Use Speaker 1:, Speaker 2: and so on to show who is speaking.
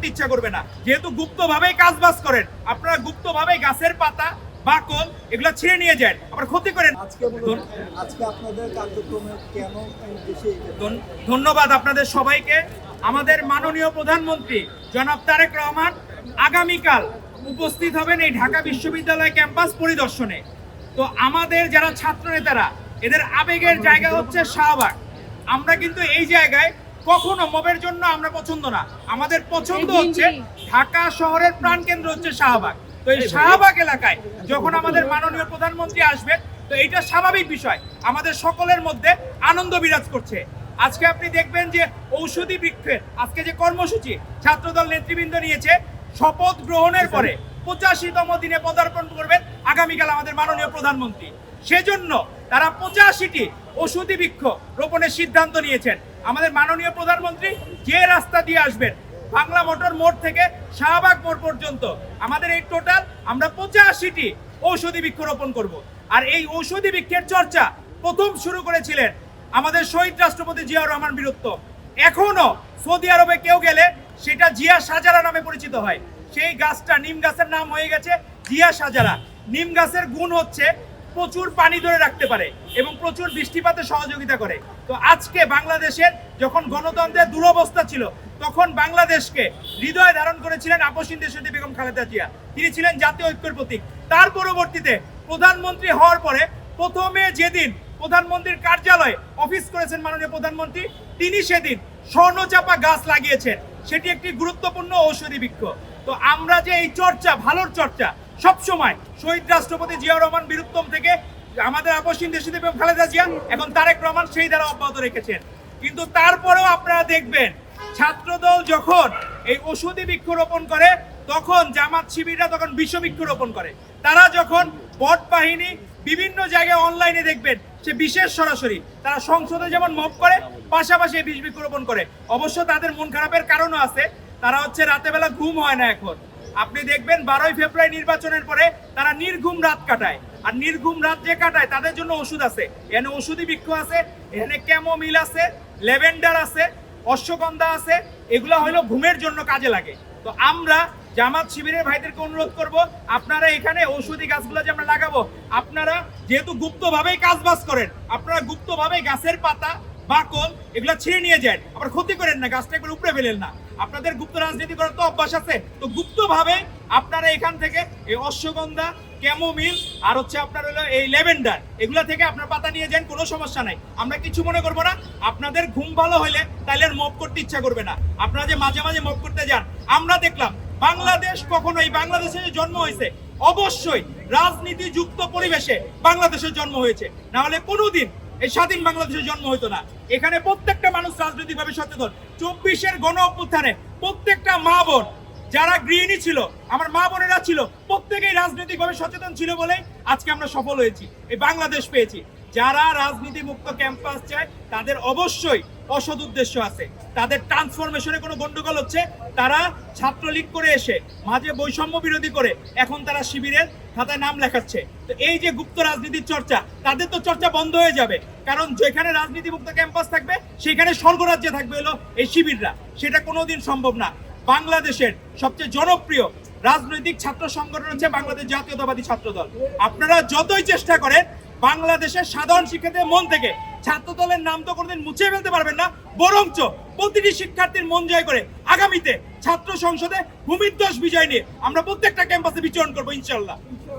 Speaker 1: করতে ইচ্ছা করবে না, যেহেতু গুপ্তভাবেই কাজবাজ করেন। আপনারা গুপ্তভাবে গাছের পাতা বাকল এগুলা ছিঁড়ে নিয়ে যান, আবার ক্ষতি করেন।
Speaker 2: আজকে আপনাদের কার্যক্রমে কেন দেশে
Speaker 1: ধন্যবাদ আপনাদের সবাইকে। আমাদের মাননীয় প্রধানমন্ত্রী জনাব তারেক রহমান আগামীকাল উপস্থিত হবেন এই ঢাকা বিশ্ববিদ্যালয় ক্যাম্পাস পরিদর্শনে। তো আমাদের যারা ছাত্র নেতারা, এদের আবেগের জায়গা হচ্ছে শাহবাগ। আমরা কিন্তু এই জায়গায় কখনো মবের জন্য আমরা পছন্দ না, আমাদের পছন্দ হচ্ছে ঢাকা শহরের প্রাণকেন্দ্র হচ্ছে শাহবাগ। তো এই শাহবাগ এলাকায় যখন আমাদের মাননীয় প্রধানমন্ত্রী আসবেন, তো এইটা স্বাভাবিক বিষয়, আমাদের সকলের মধ্যে আনন্দ বিরাজ করছে। আজকে আপনি দেখবেন যে ঔষধি বৃক্ষের আজকে যে কর্মসূচি ছাত্রদল নেতৃবৃন্দ নিয়েছে, শপথ গ্রহণের পরে 85তম দিনে পদার্পণ করবেন আগামীকাল আমাদের মাননীয় প্রধানমন্ত্রী। সেজন্য তারা 85টি ঔষধি বৃক্ষ রোপণের সিদ্ধান্ত নিয়েছেন। আমাদের মাননীয় প্রধানমন্ত্রী যে রাস্তা দিয়ে আসবেন, বাংলা মোটর মোড় থেকে শাহবাগ মোড় পর্যন্ত, আমাদের এই টোটাল আমরা 85টি ঔষধি বৃক্ষ রোপণ করব। আর এই ঔষধি বৃক্ষের চর্চা প্রথম শুরু করেছিলেন আমাদের শহীদ রাষ্ট্রপতি জিয়াউর রহমান বীরুত্তম। এখনো সৌদি আরবে কেউ গেলে সেটা জিয়া সাজারা নামে পরিচিত হয়। সেই গাছটা, নিম গাছের নাম হয়ে গেছে জিয়া সাজারা। নিম গাছের গুণ হচ্ছে প্রচুর পানি ধরে রাখতে পারে এবং প্রচুর বৃষ্টিপাতে সহযোগিতা করে। তো আজকে বাংলাদেশের যখন গণতন্ত্রের দুরবস্থা ছিল, তখন বাংলাদেশকে হৃদয়ে ধারণ করেছিলেন আপসহীন দেশনেত্রী বেগম খালেদা জিয়া। তিনি ছিলেন জাতীয় ঐক্যের প্রতীক। তার পরবর্তীতে প্রধানমন্ত্রী হওয়ার পরে প্রথমে যেদিন প্রধানমন্ত্রীর কার্যালয়ে অফিস করেছেন মাননীয় প্রধানমন্ত্রী, তিনি সেদিন স্বর্ণচাপা গাছ লাগিয়েছেন। সেটি একটি গুরুত্বপূর্ণ ঔষধি বৃক্ষ। তো আমরা যে এই চর্চা, ভালোর চর্চা সবসময় শহীদ রাষ্ট্রপতি জিয়াউর রহমান বীরুত্তম থেকে আমাদের আপসহীন দেশনেত্রী বেগম খালেদা জিয়া, এখন তারেক রহমান সেই দ্বারা অব্যাহত রেখেছেন। কিন্তু তারপরেও আপনারা দেখবেন ছাত্রদল যখন এই ঔষধি বৃক্ষ রোপণ করে, তখন জামাত শিবিররা তখন বিষবৃক্ষ রোপণ করে। তারা যখন বট বাহিনী বিভিন্ন জায়গায় অনলাইনে দেখবেন সে বিশেষ সরাসরি তারা সংসদে যেমন মব করে, পাশাপাশি বিষ বৃক্ষ রোপণ করে। অবশ্য তাদের মন খারাপের কারণও আছে, তারা হচ্ছে রাতে বেলা ঘুম হয় না। এখন আপনি দেখবেন 12ই ফেব্রুয়ারি নির্বাচনের পরে তারা নির্ঘুম রাত কাটায়। আর নির্ঘুম রাত যে কাটায় তাদের জন্য ওষুধ আছে, এখানে ঔষধি বৃক্ষ আছে, এখানে ক্যামোমিল আছে, ল্যাভেন্ডার আছে, অশ্বগন্ধা আছে। এগুলা হলো ঘুমের জন্য কাজে লাগে। তো আমরা জামাত শিবিরের ভাইদেরকে অনুরোধ করব, আপনারা এখানে ঔষধি গাছগুলো যে আমরা লাগাবো, আপনারা যেহেতু গুপ্তভাবেই কাজবাজ করেন, আপনারা গুপ্তভাবে গাছের পাতা বাকল এগুলা ছিঁড়ে নিয়ে যান, আবার ক্ষতি করেন না, গাছটা একবার উপড়ে ফেলেন না। আপনাদের গুপ্ত রাজনীতি করার তো অভ্যাস আছে। তো গুপ্তভাবে আপনারা এখান থেকে এই অশ্বগন্ধা, ক্যামোমিল আর হচ্ছে আপনার হলো এই ল্যাভেন্ডার, এগুলা থেকে আপনার পাতা নিয়ে যান, কোনো সমস্যা নাই, আমরা কিছু মনে করবো না। আপনাদের ঘুম ভালো হলে তাইলে আর মব করতে ইচ্ছা করবে না। আপনারা যে মাঝে মাঝে মব করতে যান, আমরা দেখলাম বাংলাদেশ কখনো, এই বাংলাদেশে জন্ম হয়েছে অবশ্যই রাজনীতি যুক্ত পরিবেশে বাংলাদেশের জন্ম হয়েছে, না হলে কোনোদিন এই স্বাধীন বাংলাদেশের জন্ম হইতো না। এখানে প্রত্যেকটা মানুষ রাজনৈতিকভাবে সচেতন। 24-এর গণ অভ্যুত্থানে প্রত্যেকটা মা বোন যারা গৃহিণী ছিল, আমার মা বোনেরা ছিল, প্রত্যেকেই রাজনৈতিকভাবে সচেতন ছিল বলেই আজকে আমরা সফল হয়েছি, এই বাংলাদেশ পেয়েছি। যারা রাজনীতি মুক্ত ক্যাম্পাস চায় তাদের অবশ্যই অসৎ উদ্দেশ্য আছে, তাদের ট্রান্সফরমেশনে কোনো গন্ডগোল হচ্ছে। তারা ছাত্রলীগ করে এসে মাঝে বৈষম্য বিরোধী করে এখন তারা শিবিরের খাতায় নাম লেখাচ্ছে। তো এই যে গুপ্ত রাজনীতির চর্চা, তাদের তো চর্চা বন্ধ হয়ে যাবে, কারণ যেখানে রাজনীতি মুক্ত ক্যাম্পাস থাকবে সেখানে স্বর্গরাজ্যে থাকবে হলো এই শিবিররা। সেটা কোনোদিন সম্ভব না। বাংলাদেশের সবচেয়ে জনপ্রিয় রাজনৈতিক ছাত্র সংগঠন হচ্ছে বাংলাদেশ জাতীয়তাবাদী ছাত্রদল। আপনারা যতই চেষ্টা করেন বাংলাদেশের সাধারণ শিক্ষার্থীদের মন থেকে ছাত্রদলের নাম তো কোনোদিন মুছে ফেলতে পারবেন না, বরঞ্চ প্রতিটি শিক্ষার্থীর মন জয় করে আগামীতে ছাত্র সংসদে ভূমিধ্বস বিজয় নিয়ে আমরা প্রত্যেকটা ক্যাম্পাসে বিচরণ করবো ইনশাল্লাহ।